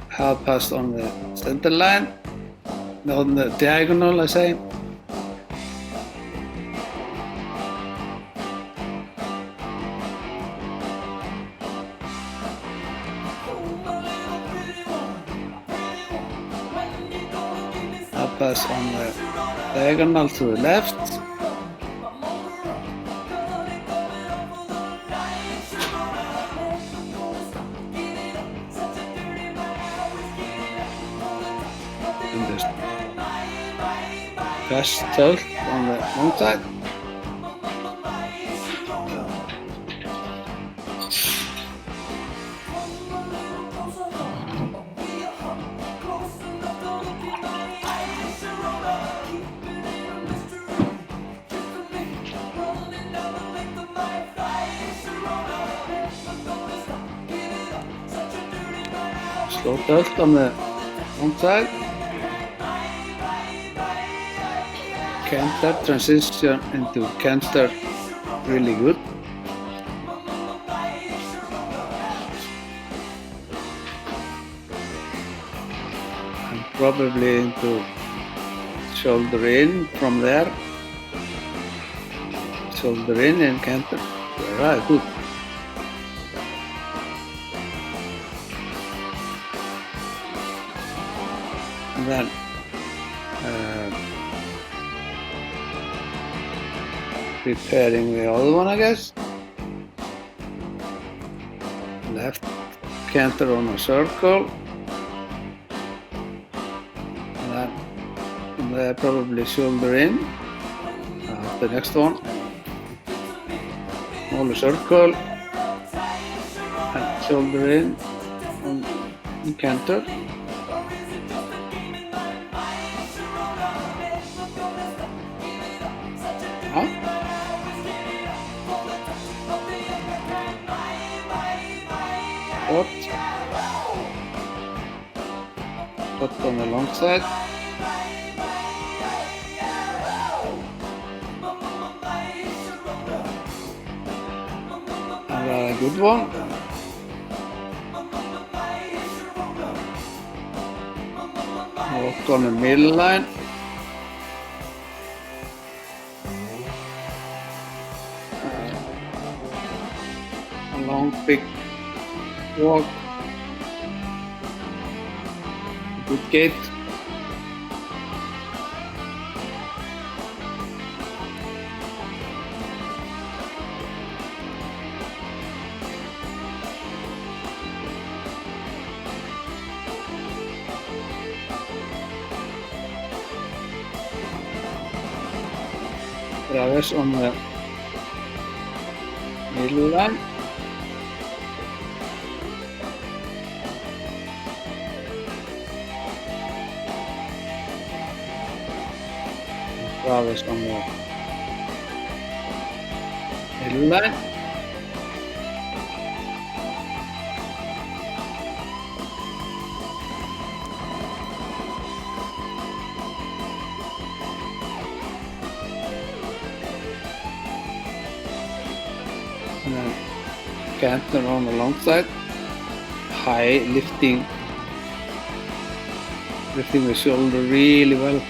Half pass on the center line, on the diagonal, I say. Half pass on the diagonal to the left. And just pass tilt on the long side. Slow tilt on the long side. Canter, transition into canter, really good. And probably into shoulder in from there. Shoulder in and canter. Right, good. And then preparing the other one, I guess. Left canter on a circle. And then from there probably shoulder in. The next one. Smaller circle. And shoulder in and canter. Put on the long side. And a good one. Walk on the middle line. A long big walk. Good gate. Traverse on the middle line. Traverse on the middle line. And then canter on the long side. High lifting the shoulder really well.